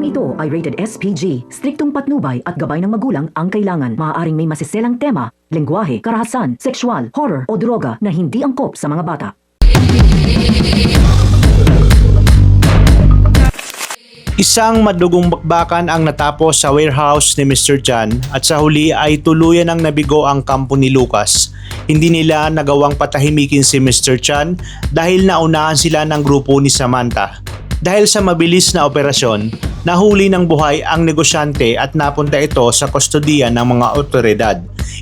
ito ay rated SPG. Striktong patnubay at gabay ng magulang ang kailangan. Maaaring may masiselang tema, lengguwahe, karahasan, sexual, horror o droga na hindi angkop sa mga bata. Isang madugong bakbakan ang natapos sa warehouse ni Mr. John at sa huli ay tuluyan ang nabigo ang kampo ni Lucas. Hindi nila nagawang patahimikin si Mr. Chan dahil naunahan sila ng grupo ni Samantha. Dahil sa mabilis na operasyon, nahuli ng buhay ang negosyante at napunta ito sa kustodiya ng mga otoridad.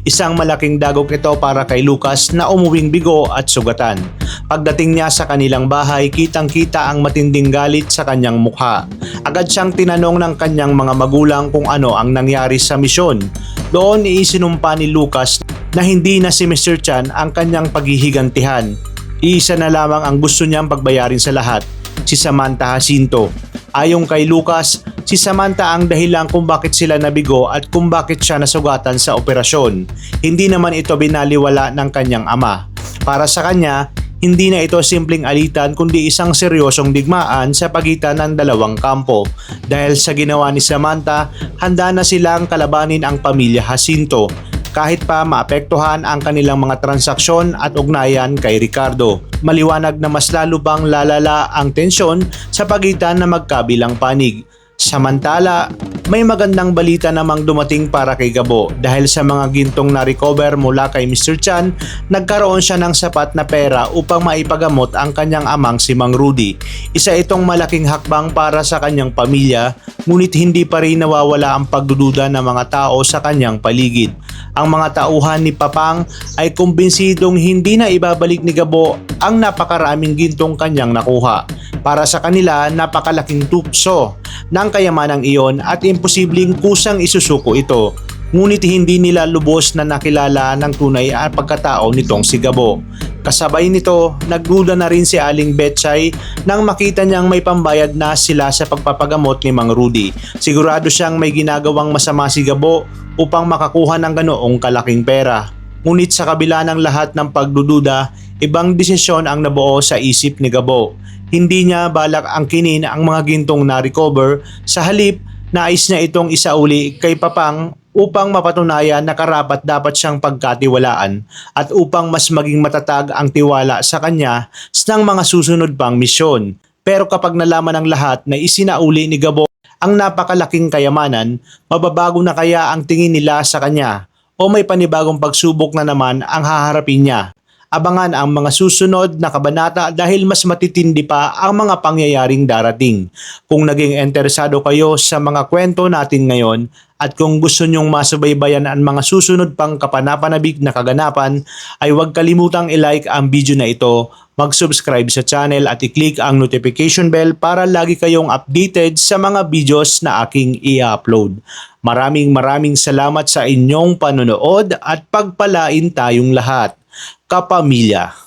Isang malaking dagok ito para kay Lucas na umuwing bigo at sugatan. Pagdating niya sa kanilang bahay, kitang-kita ang matinding galit sa kanyang mukha. Agad siyang tinanong ng kanyang mga magulang kung ano ang nangyari sa misyon. Doon isinumpa ni Lucas na hindi na si Mr. Chan ang kanyang paghihigantihan. Iisa na lamang ang gusto niyang pagbayarin sa lahat, si Samantha Jacinto. Ayon kay Lucas, si Samantha ang dahilan kung bakit sila nabigo at kung bakit siya nasugatan sa operasyon. Hindi naman ito binaliwala ng kanyang ama. Para sa kanya, hindi na ito simpleng alitan kundi isang seryosong digmaan sa pagitan ng dalawang kampo. Dahil sa ginawa ni Samantha, handa na silang kalabanin ang pamilya Jacinto kahit pa maapektuhan ang kanilang mga transaksyon at ugnayan kay Ricardo. Maliwanag na mas lalo pang lalala ang tensyon sa pagitan ng magkabilang panig. Samantala, may magandang balita namang dumating para kay Gabo dahil sa mga gintong na-recover mula kay Mr. Chan, nagkaroon siya ng sapat na pera upang maipagamot ang kanyang amang si Mang Rudy. Isa itong malaking hakbang para sa kanyang pamilya, ngunit hindi pa rin nawawala ang pagdududa ng mga tao sa kanyang paligid. Ang mga tauhan ni Papang ay kumbinsidong hindi na ibabalik ni Gabo ang napakaraming gintong kanyang nakuha. Para sa kanila, napakalaking tupso ng kayamanang iyon at imposibleng kusang isusuko ito. Ngunit hindi nila lubos na nakilala ng tunay at pagkatao nitong si Gabo. Kasabay nito, nagduda na rin si Aling Betchay nang makita niyang may pambayad na sila sa pagpapagamot ni Mang Rudy. Sigurado siyang may ginagawang masama si Gabo upang makakuha ng ganoong kalaking pera. Ngunit sa kabila ng lahat ng pagdududa, ibang desisyon ang nabuo sa isip ni Gabo. Hindi niya balak angkinin ang mga gintong na-recover, sa halip nais niya itong isauli kay Papang upang mapatunayan na karapat dapat siyang pagkatiwalaan at upang mas maging matatag ang tiwala sa kanya sa mga susunod pang misyon. Pero kapag nalaman ng lahat na isinauli ni Gabo ang napakalaking kayamanan, mababago na kaya ang tingin nila sa kanya o may panibagong pagsubok na naman ang haharapin niya? Abangan ang mga susunod na kabanata dahil mas matitindi pa ang mga pangyayaring darating. Kung naging interesado kayo sa mga kwento natin ngayon at kung gusto nyong masubaybayan ang mga susunod pang kapanapanabik na kaganapan, ay huwag kalimutang i-like ang video na ito, mag-subscribe sa channel at i-click ang notification bell para lagi kayong updated sa mga videos na aking i-upload. Maraming salamat sa inyong panonood at pagpalain tayong lahat. Kapamilya.